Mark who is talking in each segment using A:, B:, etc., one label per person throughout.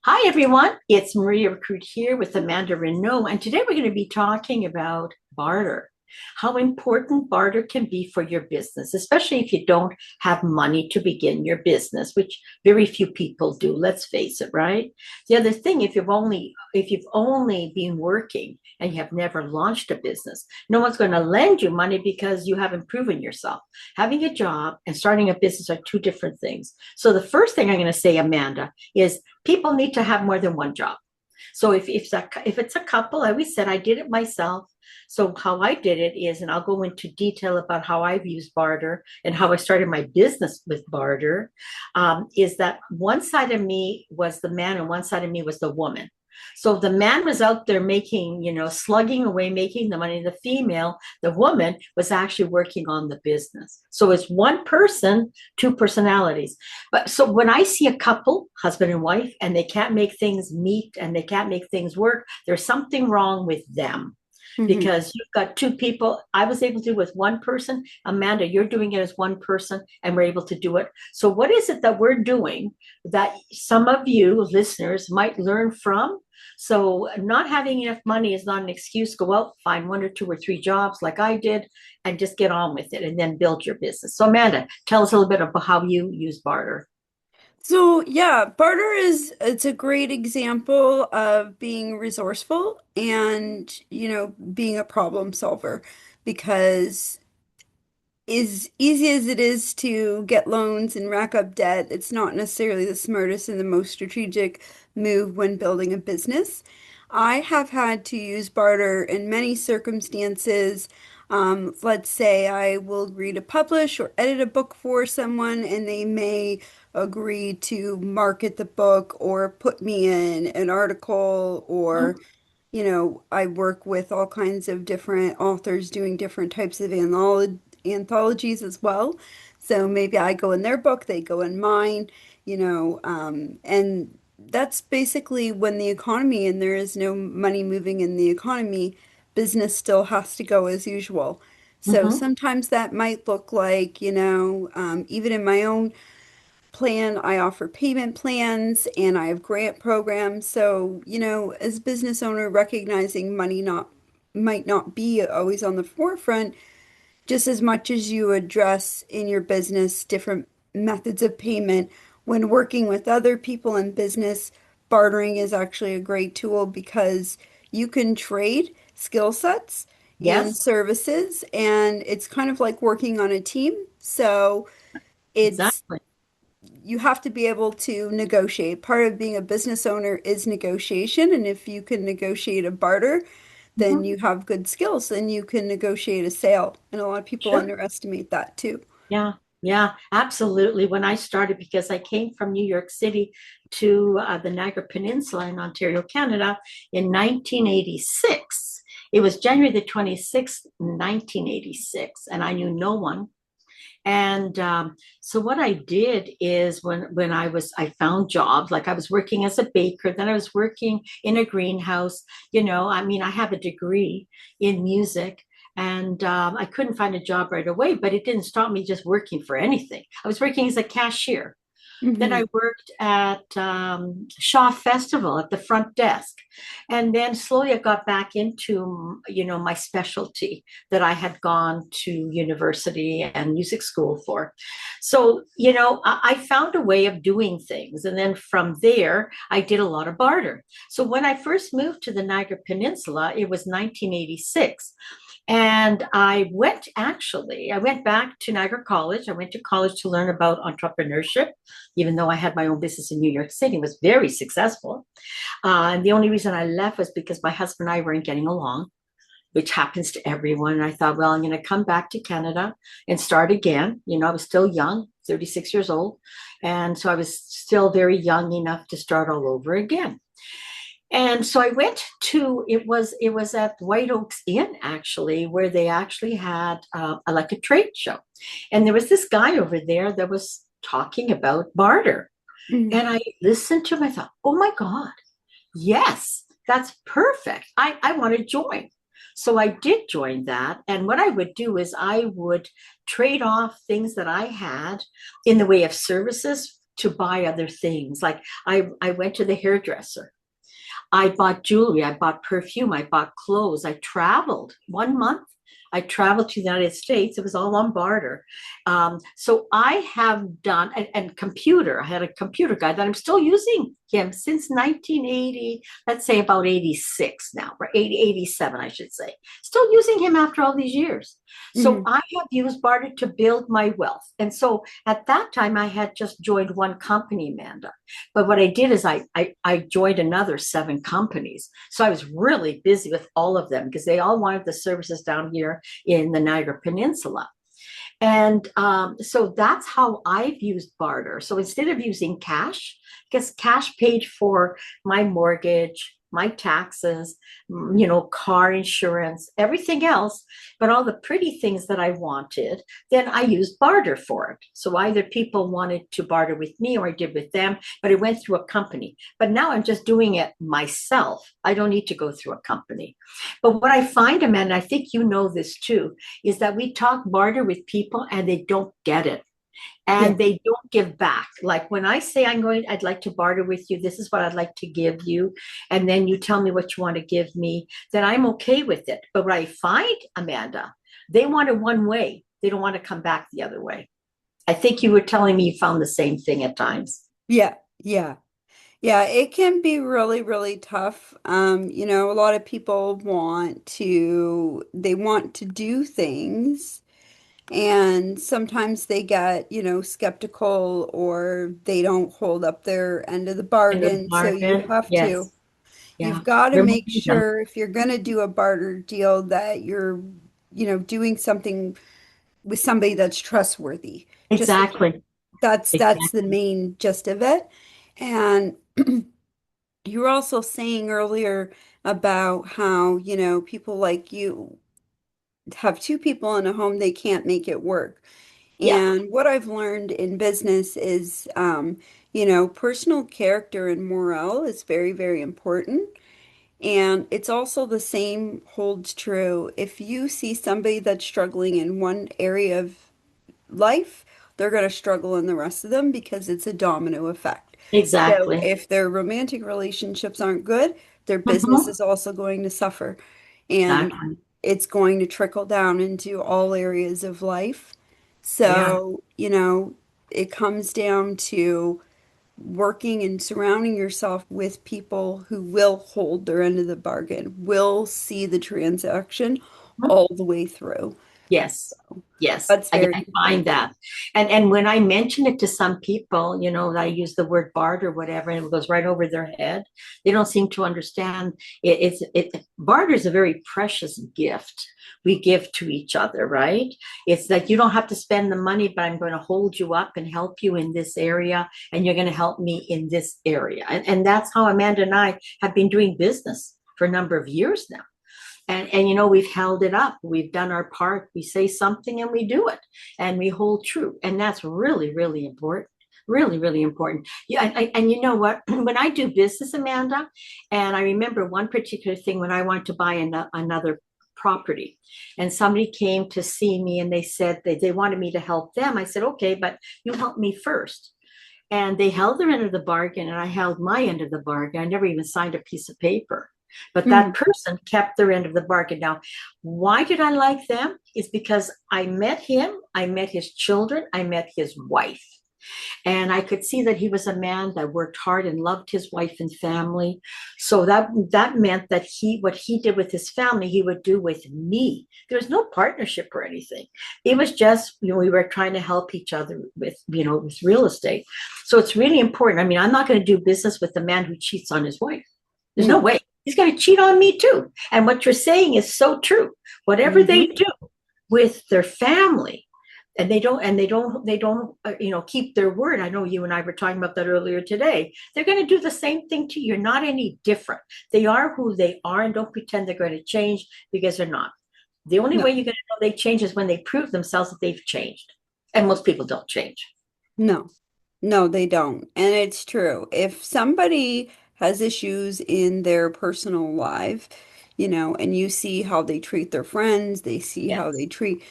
A: Hi, everyone. It's Maria Rekrut here with Amanda Renauld, and today we're going to be talking about barter, how important barter can be for your business, especially if you don't have money to begin your business, which very few people do. Let's face it, right? The other thing, if you've only been working and you have never launched a business, no one's going to lend you money because you haven't proven yourself. Having a job and starting a business are two different things. So the first thing I'm going to say, Amanda, is people need to have more than one job. So if it's a couple, I always said I did it myself. So how I did it is, and I'll go into detail about how I've used barter and how I started my business with barter, is that one side of me was the man and one side of me was the woman. So the man was out there making, slugging away, making the money. The female, the woman, was actually working on the business. So it's one person, two personalities. But so when I see a couple, husband and wife, and they can't make things meet and they can't make things work, there's something wrong with them
B: hmm
A: because you've got two people. I was able to do with one person. Amanda, you're doing it as one person, and we're able to do it. So, what is it that we're doing that some of you listeners might learn from? So, not having enough money is not an excuse. Go out, find one or two or three jobs like I did, and just get on with it and then build your business. So, Amanda, tell us a little bit about how you use barter.
B: So yeah, barter it's a great example of being resourceful and, being a problem solver because as easy as it is to get loans and rack up debt, it's not necessarily the smartest and the most strategic move when building a business. I have had to use barter in many circumstances. Let's say I will agree to publish or edit a book for someone, and they may agree to market the book or put me in an article, or, I work with all kinds of different authors doing different types of anthologies as well. So maybe I go in their book, they go in mine, and that's basically when the economy and there is no money moving in the economy, business still has to go as usual. So
A: Mm-hmm.
B: sometimes that might look like, even in my own plan, I offer payment plans and I have grant programs. So, as a business owner, recognizing money not might not be always on the forefront, just as much as you address in your business different methods of payment, when working with other people in business, bartering is actually a great tool because you can trade skill sets and
A: Yes,
B: services, and it's kind of like working on a team. So it's
A: exactly.
B: you have to be able to negotiate. Part of being a business owner is negotiation, and if you can negotiate a barter, then
A: Mhm.
B: you have good skills and you can negotiate a sale. And a lot of people
A: Sure.
B: underestimate that too.
A: Yeah, yeah, absolutely. When I started, because I came from New York City to the Niagara Peninsula in Ontario, Canada in 1986. It was January the 26th, 1986, and I knew no one. And so what I did is when I found jobs, like I was working as a baker, then I was working in a greenhouse. I mean, I have a degree in music, and I couldn't find a job right away, but it didn't stop me just working for anything. I was working as a cashier. Then I
B: hmm
A: worked at Shaw Festival at the front desk. And then slowly I got back into, my specialty that I had gone to university and music school for. So, I found a way of doing things. And then from there, I did a lot of barter. So when I first moved to the Niagara Peninsula, it was 1986. And I went back to Niagara College. I went to college to learn about entrepreneurship, even though I had my own business in New York City. It was very successful. And the only reason I left was because my husband and I weren't getting along, which happens to everyone. And I thought, well, I'm going to come back to Canada and start again. I was still young, 36 years old. And so I was still very young enough to start all over again. And so I went to it was at White Oaks Inn, actually, where they actually had like a trade show, and there was this guy over there that was talking about barter,
B: hmm
A: and I listened to him. I thought, oh my God, yes, that's perfect. I want to join. So I did join that. And what I would do is I would trade off things that I had in the way of services to buy other things. Like I went to the hairdresser. I bought jewelry, I bought perfume, I bought clothes, I traveled 1 month. I traveled to the United States. It was all on barter. So I have done, and computer, I had a computer guy that I'm still using him since 1980, let's say about 86 now, or 80, 87, I should say. Still using him after all these years. So
B: Hmm.
A: I have used barter to build my wealth. And so at that time, I had just joined one company, Amanda. But what I did is I joined another 7 companies. So I was really busy with all of them because they all wanted the services down here in the Niagara Peninsula. And so that's how I've used barter. So instead of using cash, because cash paid for my mortgage, my taxes, car insurance, everything else, but all the pretty things that I wanted, then I used barter for it. So either people wanted to barter with me or I did with them, but it went through a company. But now I'm just doing it myself. I don't need to go through a company. But what I find, Amanda, I think you know this too, is that we talk barter with people and they don't get it
B: Yeah.
A: and they don't give back. Like when I say I'd like to barter with you, this is what I'd like to give you, and then you tell me what you want to give me, then I'm okay with it. But what I find, Amanda, they want it one way. They don't want to come back the other way. I think you were telling me you found the same thing at times.
B: Yeah. Yeah. Yeah, it can be really, really tough. A lot of people they want to do things, and sometimes they get, skeptical, or they don't hold up their end of the
A: In the
B: bargain. So
A: bargain, yes,
B: you've
A: yeah,
B: got to make
A: remind them.
B: sure if you're going to do a barter deal that you're, doing something with somebody that's trustworthy. Just
A: Exactly,
B: that's the
A: exactly.
B: main gist of it. And you were also saying earlier about how, people like you have two people in a home, they can't make it work.
A: Yeah,
B: And what I've learned in business is, personal character and morale is very, very important. And it's also the same holds true. If you see somebody that's struggling in one area of life, they're going to struggle in the rest of them because it's a domino effect. So
A: exactly.
B: if their romantic relationships aren't good, their business
A: Mhm.
B: is also going to suffer. And
A: Exactly.
B: it's going to trickle down into all areas of life.
A: Yeah.
B: So, it comes down to working and surrounding yourself with people who will hold their end of the bargain, will see the transaction all the way through.
A: Yes. Yes.
B: That's
A: I,
B: very
A: I find
B: important.
A: that. And when I mention it to some people, I use the word barter, whatever, and it goes right over their head. They don't seem to understand barter is a very precious gift we give to each other, right? It's like you don't have to spend the money, but I'm going to hold you up and help you in this area, and you're going to help me in this area. And that's how Amanda and I have been doing business for a number of years now. And we've held it up, we've done our part, we say something and we do it, and we hold true, and that's really, really important, really, really important. Yeah. And you know what, when I do business, Amanda, and I remember one particular thing when I wanted to buy another property, and somebody came to see me and they said they wanted me to help them. I said, okay, but you help me first. And they held their end of the bargain, and I held my end of the bargain. I never even signed a piece of paper. But that
B: Mhm.
A: person kept their end of the bargain. Now, why did I like them? It's because I met him, I met his children, I met his wife. And I could see that he was a man that worked hard and loved his wife and family. So that meant that what he did with his family, he would do with me. There was no partnership or anything. It was just, we were trying to help each other with real estate. So it's really important. I mean, I'm not going to do business with a man who cheats on his wife. There's no
B: No.
A: way. He's going to cheat on me too. And what you're saying is so true. Whatever they
B: Hmm.
A: do with their family, and they don't keep their word. I know you and I were talking about that earlier today. They're going to do the same thing to you. You're not any different. They are who they are, and don't pretend they're going to change, because they're not. The only way
B: No.
A: you're going to know they change is when they prove themselves that they've changed, and most people don't change.
B: No. No, they don't. And it's true. If somebody has issues in their personal life, and you see how they treat their friends, they see how
A: Yes.
B: they treat,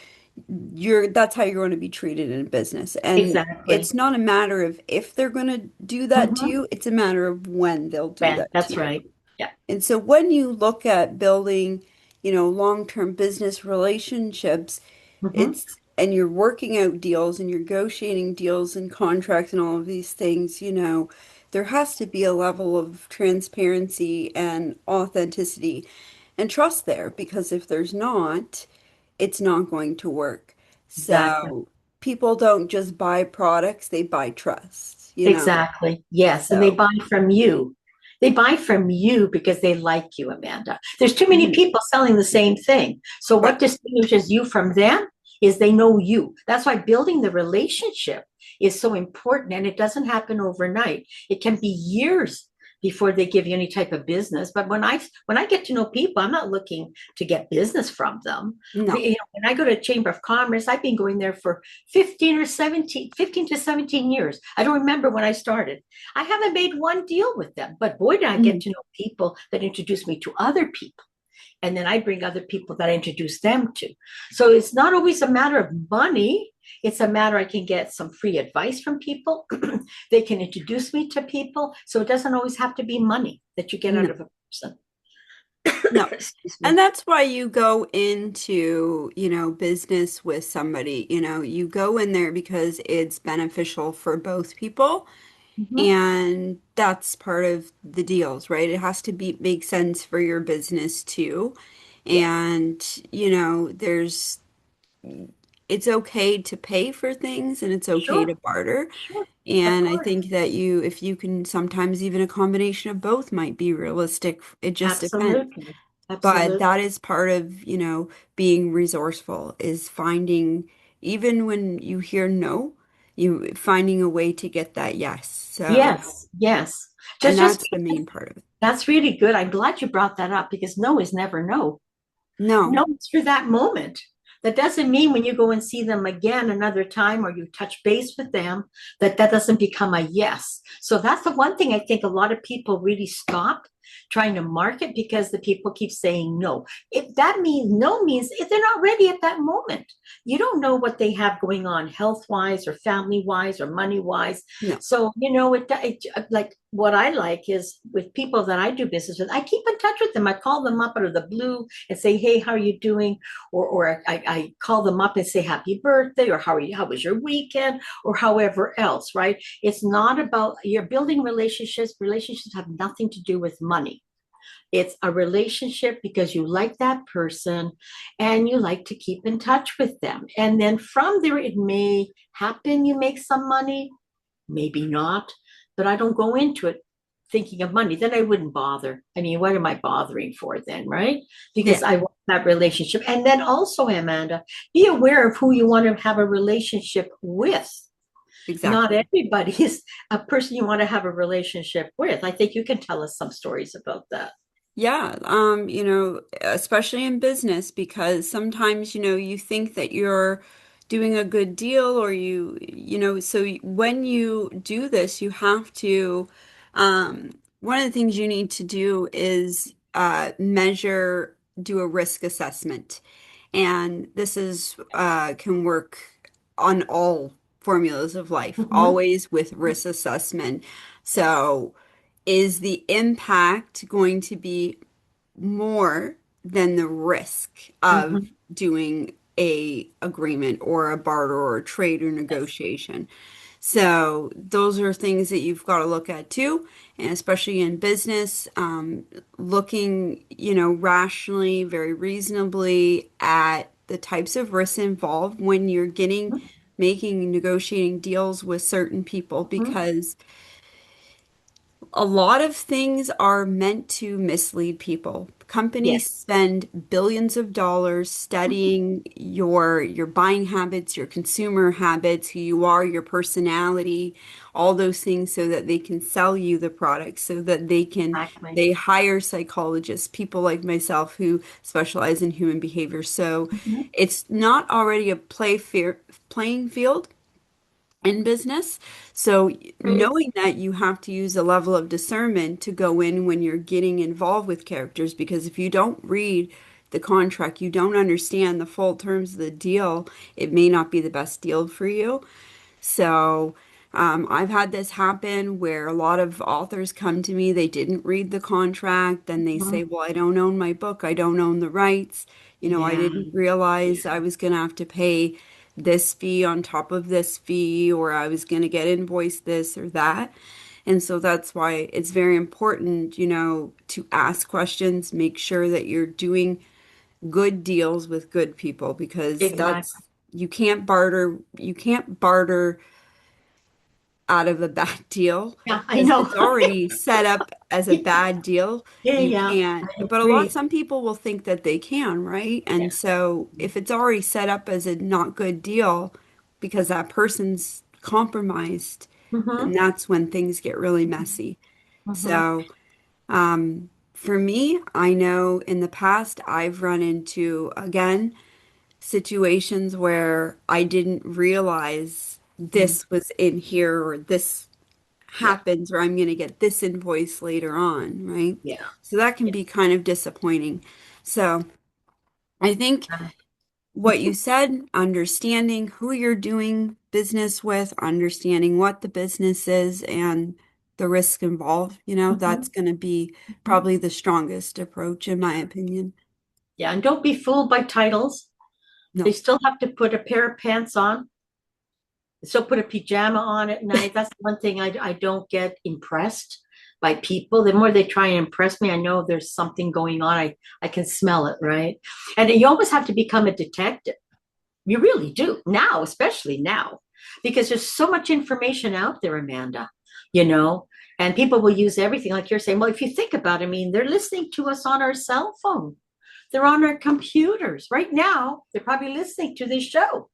B: that's how you're going to be treated in business. And
A: Exactly.
B: it's not a matter of if they're going to do that to
A: Hmm.
B: you, it's a matter of when they'll do
A: Ben,
B: that to
A: that's
B: you.
A: right. Yeah,
B: And so when you look at building, long-term business relationships,
A: hmm,
B: and you're working out deals and you're negotiating deals and contracts and all of these things, there has to be a level of transparency and authenticity and trust there, because if there's not, it's not going to work.
A: exactly.
B: So people don't just buy products, they buy trust.
A: Exactly. Yes. And they
B: So,
A: buy from you. They buy from you because they like you, Amanda. There's too many
B: mhm,
A: people selling the same thing. So what
B: right.
A: distinguishes you from them is they know you. That's why building the relationship is so important. And it doesn't happen overnight. It can be years before they give you any type of business. But when I get to know people, I'm not looking to get business from them.
B: No.
A: When I go to Chamber of Commerce, I've been going there for 15 or 17, 15 to 17 years. I don't remember when I started. I haven't made one deal with them, but boy, did I get
B: Mhm.
A: to know people that introduce me to other people. And then I bring other people that I introduce them to. So it's not always a matter of money. It's a matter I can get some free advice from people. They can introduce me to people. So it doesn't always have to be money that you get out
B: No.
A: of a person.
B: No.
A: Excuse
B: And
A: me.
B: that's why you go into, business with somebody. You go in there because it's beneficial for both people.
A: Mm-hmm.
B: And that's part of the deals, right? It has to make sense for your business too.
A: Yes.
B: And, it's okay to pay for things and it's okay to
A: Sure.
B: barter.
A: Sure. Of
B: And I
A: course.
B: think that if you can, sometimes even a combination of both might be realistic. It just depends.
A: Absolutely.
B: But
A: Absolutely.
B: that is part of, being resourceful, is finding, even when you hear no, you finding a way to get that yes. So,
A: Yes. Yes.
B: and
A: Just
B: that's the main part of it.
A: that's really good. I'm glad you brought that up because no is never no.
B: No,
A: No, it's for that moment. That doesn't mean when you go and see them again another time or you touch base with them that that doesn't become a yes. So that's the one thing I think a lot of people really stop trying to market because the people keep saying no. If that means no means if they're not ready at that moment. You don't know what they have going on health wise or family wise or money wise.
B: no.
A: So, like what I like is with people that I do business with, I keep in touch with them. I call them up out of the blue and say, hey, how are you doing? Or I call them up and say happy birthday, or how are you? How was your weekend? Or however else, right? It's not about you're building relationships. Relationships have nothing to do with money. It's a relationship because you like that person and you like to keep in touch with them. And then from there, it may happen you make some money, maybe not, but I don't go into it thinking of money. Then I wouldn't bother. I mean, what am I bothering for then, right? Because
B: Yeah,
A: I want that relationship. And then also, Amanda, be aware of who you want to have a relationship with. Not
B: exactly.
A: everybody is a person you want to have a relationship with. I think you can tell us some stories about that.
B: Yeah, especially in business, because sometimes, you think that you're doing a good deal, or so when you do this, you have to, one of the things you need to do is do a risk assessment. And this can work on all formulas of life,
A: Mm-hmm.
B: always with risk assessment. So, is the impact going to be more than the risk of
A: Mm-hmm.
B: doing a agreement or a barter or a trade or
A: Yes.
B: negotiation? So those are things that you've got to look at too, and especially in business, looking, rationally, very reasonably at the types of risks involved when you're making, negotiating deals with certain people,
A: Mm-hmm.
B: because a lot of things are meant to mislead people. Companies
A: Yes.
B: spend billions of dollars studying your buying habits, your consumer habits, who you are, your personality, all those things, so that they can sell you the product, so that
A: Exactly.
B: they hire psychologists, people like myself who specialize in human behavior. So
A: Mm-hmm.
B: it's not already a playing field in business. So knowing that, you have to use a level of discernment to go in when you're getting involved with characters, because if you don't read the contract, you don't understand the full terms of the deal, it may not be the best deal for you. So, I've had this happen where a lot of authors come to me, they didn't read the contract, then they
A: Mhm.
B: say, well, I don't own my book, I don't own the rights. I
A: Yeah.
B: didn't realize I was going to have to pay this fee on top of this fee, or I was going to get invoiced this or that. And so that's why it's very important, to ask questions, make sure that you're doing good deals with good people because
A: Exactly.
B: you can't barter out of a bad deal
A: Yeah, I
B: because if
A: know.
B: it's already set up as a bad deal,
A: Yeah,
B: you
A: yeah,
B: can't.
A: I
B: But
A: agree.
B: some people will think that they can, right?
A: Yeah.
B: And so if it's already set up as a not good deal because that person's compromised, then
A: Mm-hmm.
B: that's when things get really messy.
A: Mm-hmm.
B: So, for me, I know in the past I've run into, again, situations where I didn't realize
A: Mm-hmm.
B: this was in here or this
A: Yeah.
B: happens or I'm going to get this invoice later on, right?
A: Yeah.
B: So that can
A: Yeah.
B: be kind of disappointing. So I think what you said, understanding who you're doing business with, understanding what the business is and the risk involved, that's
A: Mm-hmm.
B: going to be
A: Mm-hmm.
B: probably the strongest approach in my
A: Yeah.
B: opinion.
A: Yeah. And don't be fooled by titles. They
B: No.
A: still have to put a pair of pants on. So put a pajama on at night. That's one thing I don't get impressed by people. The more they try and impress me, I know there's something going on. I can smell it, right? And you always have to become a detective. You really do now, especially now, because there's so much information out there, Amanda, you know, and people will use everything. Like you're saying, well, if you think about it, I mean, they're listening to us on our cell phone. They're on our computers right now. They're probably listening to this show.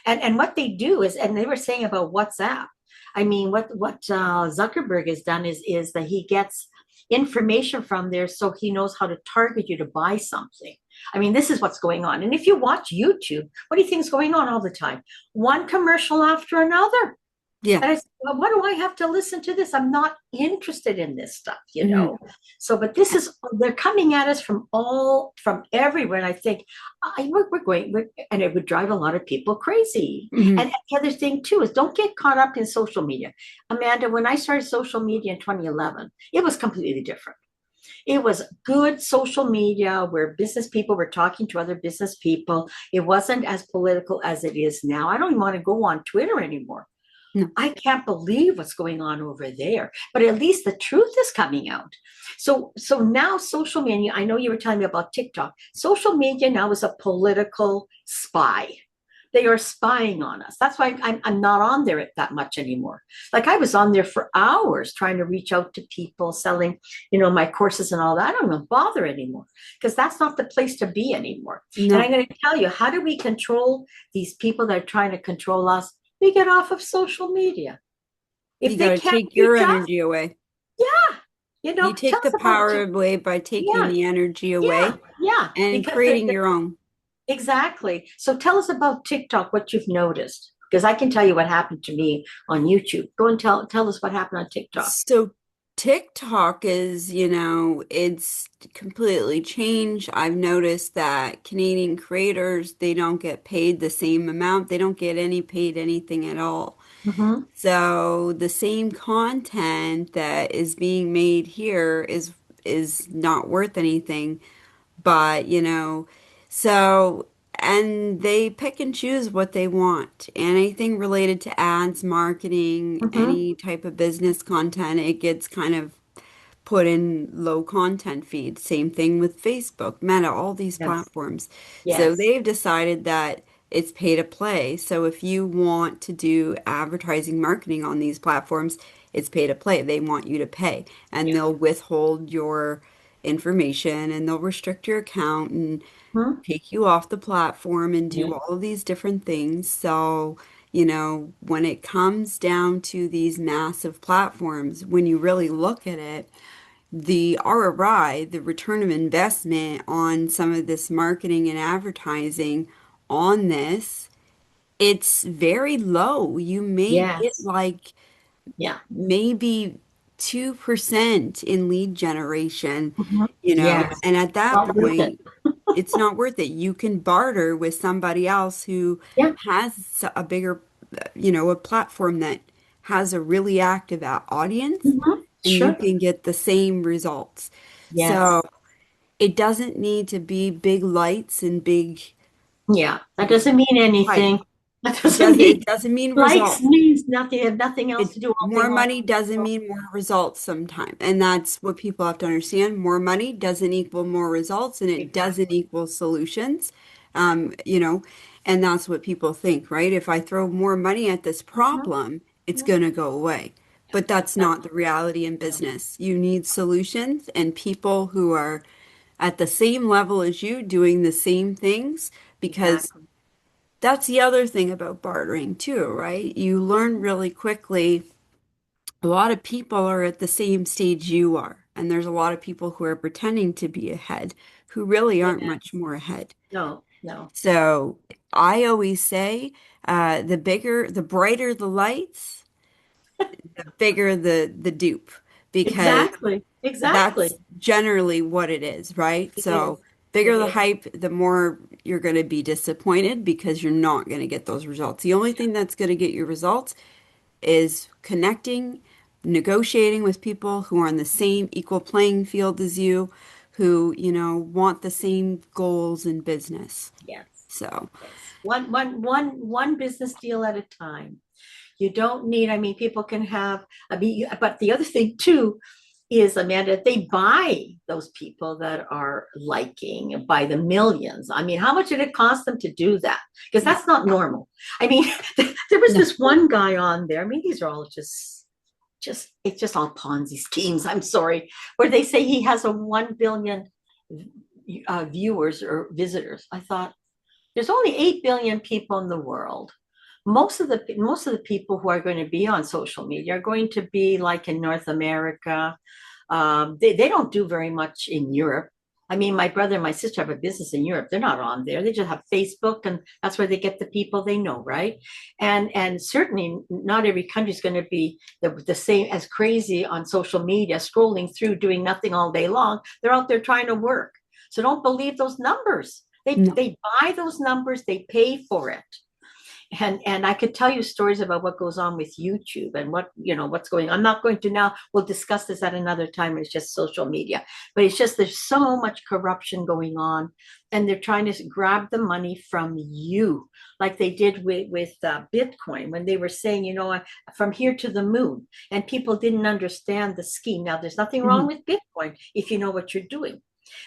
A: And what they do is, and they were saying about WhatsApp. I mean, what Zuckerberg has done is that he gets information from there, so he knows how to target you to buy something. I mean, this is what's going on. And if you watch YouTube, what do you think is going on all the time? One commercial after another.
B: Yeah.
A: And I said, well, why do I have to listen to this? I'm not interested in this stuff, you
B: Hmm.
A: know? So, but this is, they're coming at us from everywhere. And I think and it would drive a lot of people crazy.
B: Hmm.
A: And the other thing too is don't get caught up in social media. Amanda, when I started social media in 2011, it was completely different. It was good social media where business people were talking to other business people. It wasn't as political as it is now. I don't even want to go on Twitter anymore.
B: No.
A: I can't believe what's going on over there. But at least the truth is coming out. So now social media, I know you were telling me about TikTok. Social media now is a political spy. They are spying on us. That's why I'm not on there that much anymore. Like I was on there for hours trying to reach out to people selling, my courses and all that. I don't even bother anymore because that's not the place to be anymore. And I'm
B: No.
A: going to tell you, how do we control these people that are trying to control us? We get off of social media.
B: You
A: If
B: got
A: they
B: to
A: can't
B: take your
A: reach us,
B: energy away.
A: yeah,
B: You
A: tell
B: take
A: us
B: the
A: about
B: power
A: it.
B: away by taking
A: Yeah,
B: the energy
A: yeah,
B: away
A: yeah.
B: and
A: Because
B: creating your own.
A: exactly. So tell us about TikTok, what you've noticed. Because I can tell you what happened to me on YouTube. Go and tell us what happened on TikTok.
B: So TikTok is, it's completely changed. I've noticed that Canadian creators, they don't get paid the same amount. They don't get any paid anything at all.
A: Mm-hmm.
B: So the same content that is being made here is not worth anything. But, so, and they pick and choose what they want. Anything related to ads, marketing,
A: Mm-hmm.
B: any type of business content, it gets kind of put in low content feed. Same thing with Facebook, Meta, all these
A: Yes.
B: platforms. So
A: Yes.
B: they've decided that it's pay to play. So if you want to do advertising marketing on these platforms, it's pay to play. They want you to pay and
A: Yeah.
B: they'll withhold your information and they'll restrict your account and
A: Mm-hmm.
B: take you off the platform and do
A: Yeah.
B: all of these different things. So, when it comes down to these massive platforms, when you really look at it, the ROI, the return of investment on some of this marketing and advertising on this, it's very low. You may get
A: Yes.
B: like
A: Yeah.
B: maybe 2% in lead generation,
A: Mm-hmm. Yes.
B: and at that
A: Not worth it.
B: point, it's not worth it. You can barter with somebody else who
A: Yeah.
B: has a bigger, a platform that has a really active audience, and you
A: Sure.
B: can get the same results. So
A: Yes.
B: it doesn't need to be big lights and big,
A: Yeah. That
B: you know,
A: doesn't mean
B: hype.
A: anything. That doesn't
B: It
A: mean
B: doesn't mean
A: likes
B: results.
A: means nothing. They have nothing else
B: It
A: to do all day
B: more
A: long.
B: money doesn't mean more results sometimes. And that's what people have to understand. More money doesn't equal more results, and it doesn't
A: Exactly.
B: equal solutions. Um,
A: Exactly.
B: you know, and that's what people think, right? If I throw more money at this
A: Mhm.
B: problem, it's
A: Mhm.
B: going to go away. But that's
A: That's
B: not the reality in
A: no.
B: business. You need solutions and people who are at the same level as you doing the same things, because
A: Exactly.
B: that's the other thing about bartering too, right? You learn really quickly a lot of people are at the same stage you are, and there's a lot of people who are pretending to be ahead who really aren't much
A: Yes.
B: more ahead.
A: No, no.
B: So I always say, the brighter the lights, the bigger the dupe, because
A: Exactly.
B: that's
A: Exactly.
B: generally what it is, right?
A: It
B: So
A: is. It
B: bigger the
A: is.
B: hype, the more you're going to be disappointed because you're not going to get those results. The only thing that's going to get you results is connecting, negotiating with people who are on the same equal playing field as you, who, want the same goals in business.
A: Yes.
B: So,
A: Yes. One business deal at a time. You don't need, I mean, people can have, I mean, but the other thing too is, Amanda, they buy those people that are liking by the millions. I mean, how much did it cost them to do that? Because that's not normal. I mean, there was
B: no.
A: this one guy on there. I mean, these are all just it's just all Ponzi schemes. I'm sorry, where they say he has a 1 billion viewers or visitors. I thought there's only 8 billion people in the world. Most of the people who are going to be on social media are going to be like in North America. They don't do very much in Europe. I mean, my brother and my sister have a business in Europe. They're not on there. They just have Facebook, and that's where they get the people they know, right? And certainly not every country is going to be the same as crazy on social media, scrolling through, doing nothing all day long. They're out there trying to work. So don't believe those numbers.
B: No.
A: They buy those numbers. They pay for it. And I could tell you stories about what goes on with YouTube and what's going on. I'm not going to now. We'll discuss this at another time. It's just social media, but it's just there's so much corruption going on, and they're trying to grab the money from you, like they did with Bitcoin when they were saying, from here to the moon, and people didn't understand the scheme. Now, there's nothing wrong
B: Mhm.
A: with Bitcoin if you know what you're doing.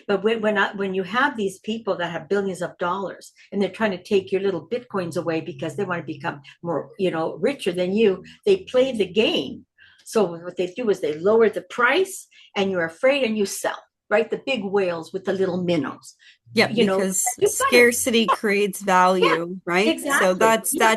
A: But when you have these people that have billions of dollars and they're trying to take your little bitcoins away because they want to become more, richer than you, they play the game. So what they do is they lower the price, and you're afraid, and you sell. Right, the big whales with the little minnows.
B: Yeah,
A: You know,
B: because
A: you've got to.
B: scarcity creates
A: Yeah,
B: value, right? So
A: exactly. Yeah,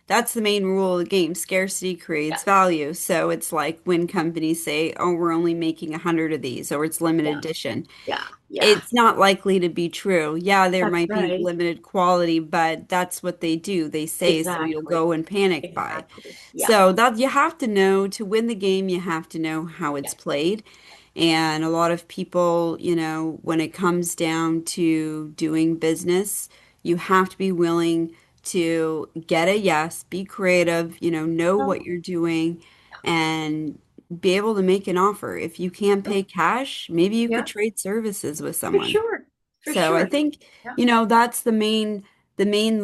B: that's the main rule of the game. Scarcity
A: yeah,
B: creates value. So it's like when companies say, "Oh, we're only making 100 of these," or it's limited
A: yeah,
B: edition.
A: yeah, yeah.
B: It's not likely to be true. Yeah, there
A: That's
B: might be
A: right.
B: limited quality, but that's what they do. They say so you'll
A: Exactly.
B: go and panic buy.
A: Exactly. Yeah.
B: So that you have to know to win the game, you have to know how
A: Yeah.
B: it's played. And a lot of people, when it comes down to doing business, you have to be willing to get a yes, be creative, know what
A: Oh,
B: you're doing, and be able to make an offer. If you can't
A: oh,
B: pay cash, maybe you could
A: yeah,
B: trade services with
A: for
B: someone.
A: sure. For
B: So I
A: sure.
B: think,
A: Yeah.
B: that's the main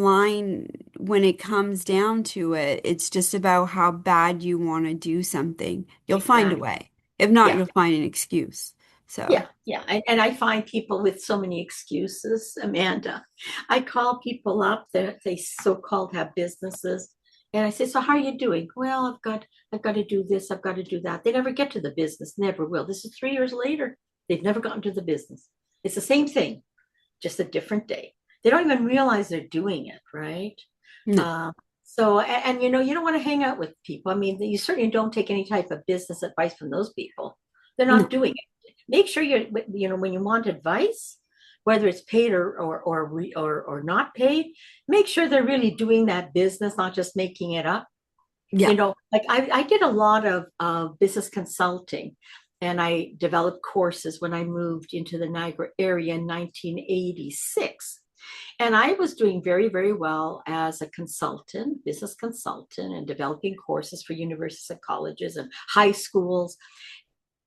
B: line when it comes down to it. It's just about how bad you want to do something. You'll find a
A: Exactly.
B: way. If not,
A: Yeah.
B: you'll find an excuse. So,
A: Yeah. Yeah. And I find people with so many excuses, Amanda. I call people up that they so-called have businesses. And I say, so how are you doing? Well, I've got to do this, I've got to do that. They never get to the business, never will. This is 3 years later. They've never gotten to the business. It's the same thing, just a different day. They don't even realize they're doing it, right?
B: no,
A: Uh, and you don't want to hang out with people. I mean, you certainly don't take any type of business advice from those people. They're not
B: no.
A: doing it. Make sure when you want advice, whether it's paid or not paid, make sure they're really doing that business, not just making it up.
B: Yeah.
A: Like I did a lot of business consulting, and I developed courses when I moved into the Niagara area in 1986. And I was doing very, very well as a consultant, business consultant, and developing courses for universities and colleges and high schools.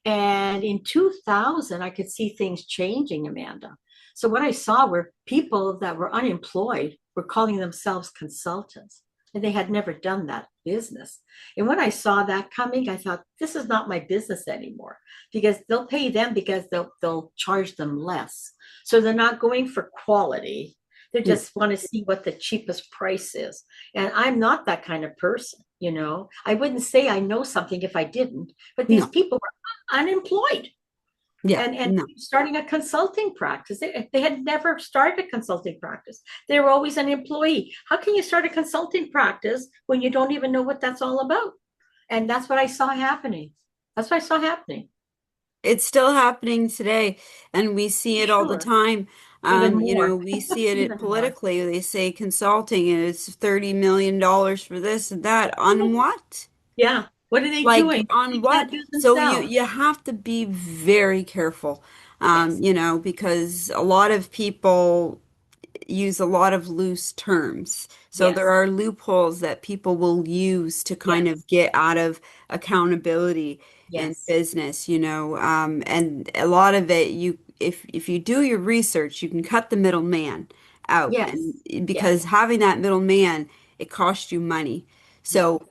A: And in 2000, I could see things changing, Amanda. So what I saw were people that were unemployed were calling themselves consultants, and they had never done that business. And when I saw that coming, I thought, this is not my business anymore, because they'll pay them because they'll charge them less. So they're not going for quality. They
B: Mm.
A: just want to see what the cheapest price is. And I'm not that kind of person, you know. I wouldn't say I know something if I didn't, but these
B: No.
A: people were unemployed
B: Yeah.
A: and
B: No.
A: starting a consulting practice. They had never started a consulting practice. They were always an employee. How can you start a consulting practice when you don't even know what that's all about? And that's what I saw happening. That's what I saw happening.
B: It's still happening today, and we see it all the
A: Sure.
B: time.
A: Even
B: You know,
A: more.
B: we see it
A: Even more.
B: politically. They say consulting and it's $30 million for this and that. On what?
A: Yeah. What are they
B: Like
A: doing?
B: on
A: They
B: what?
A: can't do
B: So you
A: themselves.
B: you have to be very careful,
A: Yes.
B: you know, because a lot of people use a lot of loose terms. So there
A: Yes.
B: are loopholes that people will use to kind
A: Yes.
B: of get out of accountability in
A: Yes.
B: business, you know. And a lot of it, if you do your research, you can cut the middleman out, and
A: Yes.
B: because
A: Yes.
B: having that middleman, it costs you money.
A: Yeah.
B: So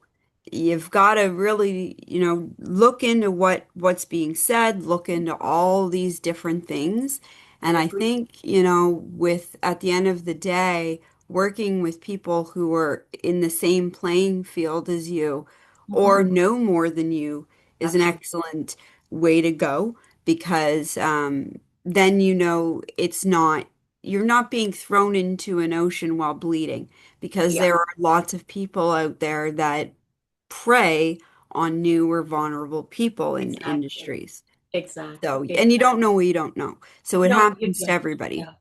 B: you've got to really, you know, look into what's being said, look into all these different things.
A: I
B: And I
A: agree.
B: think, you know, with at the end of the day, working with people who are in the same playing field as you or
A: Hmm.
B: know more than you is an
A: Absolutely.
B: excellent way to go because then you know it's not, you're not being thrown into an ocean while bleeding because
A: Yeah.
B: there are lots of people out there that prey on new or vulnerable people in
A: Exactly.
B: industries.
A: Exactly.
B: So, and you
A: Exactly.
B: don't know what you don't know. So it
A: No, you
B: happens to
A: don't.
B: everybody.
A: Yeah.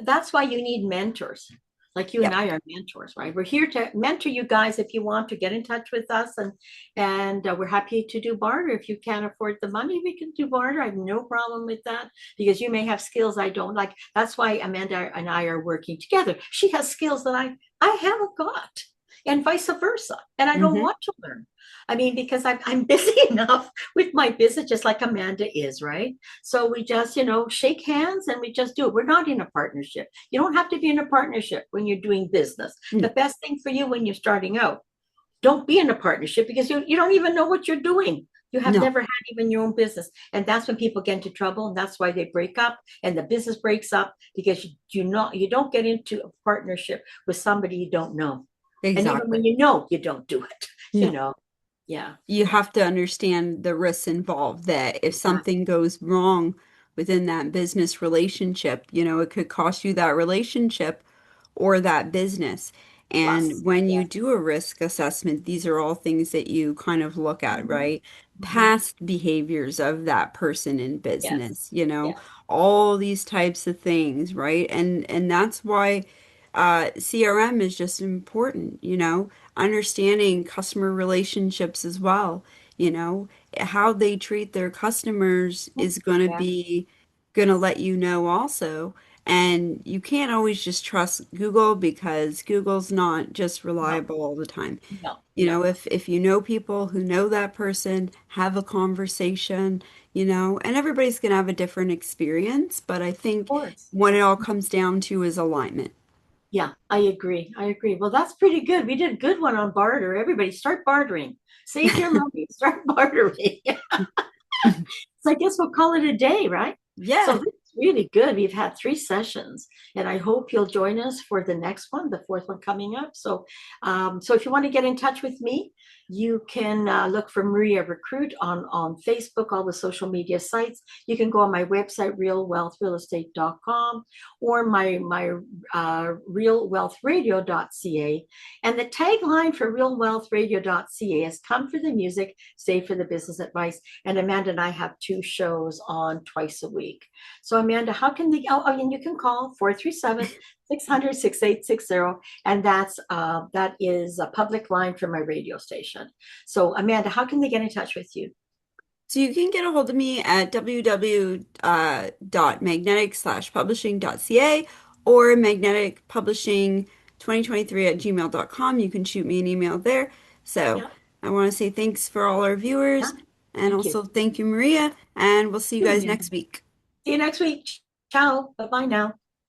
A: That's why you need mentors. Like you
B: Yeah.
A: and I are mentors, right? We're here to mentor you guys if you want to get in touch with us, and we're happy to do barter. If you can't afford the money, we can do barter. I have no problem with that because you may have skills I don't like. That's why Amanda and I are working together. She has skills that I haven't got, and vice versa. And I don't
B: Hmm.
A: want to learn. I mean, because I'm busy enough with my business, just like Amanda is, right? So we just, shake hands and we just do it. We're not in a partnership. You don't have to be in a partnership when you're doing business. The
B: No.
A: best thing for you when you're starting out, don't be in a partnership because you don't even know what you're doing. You have
B: No.
A: never had even your own business. And that's when people get into trouble. And that's why they break up and the business breaks up because you don't get into a partnership with somebody you don't know. And even when
B: Exactly.
A: you know, you don't do it, you
B: No.
A: know. Yeah,
B: You have to understand the risks involved that if
A: exactly.
B: something goes wrong within that business relationship, you know, it could cost you that relationship or that business. And
A: Plus,
B: when you
A: yes.
B: do a risk assessment, these are all things that you kind of look at,
A: Mhm.
B: right?
A: Mhm.
B: Past behaviors of that person in
A: Yes.
B: business, you know,
A: Yes.
B: all these types of things, right? And that's why CRM is just important, you know, understanding customer relationships as well, you know, how they treat their customers is going to
A: Yeah.
B: be going to let you know also. And you can't always just trust Google because Google's not just
A: No,
B: reliable all the time.
A: no,
B: You
A: no.
B: know, if you know people who know that person, have a conversation, you know, and everybody's going to have a different experience, but I
A: Of
B: think
A: course.
B: what it all comes down to is alignment.
A: Yeah, I agree. I agree. Well, that's pretty good. We did a good one on barter. Everybody start bartering. Save your money. Start bartering. So I guess we'll call it a day, right? So
B: Yeah.
A: this is really good. We've had 3 sessions, and I hope you'll join us for the next one, the fourth one coming up. So if you want to get in touch with me, you can look for Maria Rekrut on Facebook, all the social media sites. You can go on my website, realwealthrealestate.com, or my realwealthradio.ca. And the tagline for realwealthradio.ca is "Come for the music, stay for the business advice." And Amanda and I have 2 shows on twice a week. So Amanda, how can and you can call 437-600-6860. And that is a public line from my radio station. So Amanda, how can they get in touch with you?
B: So you can get a hold of me at www.magnetic/publishing.ca or magneticpublishing2023@gmail.com. You can shoot me an email there. So
A: Yeah,
B: I want to say thanks for all our
A: yeah.
B: viewers and
A: Thank you.
B: also thank you, Maria, and we'll see you
A: You,
B: guys
A: Amanda.
B: next week.
A: See you next week. Ciao. Bye bye now.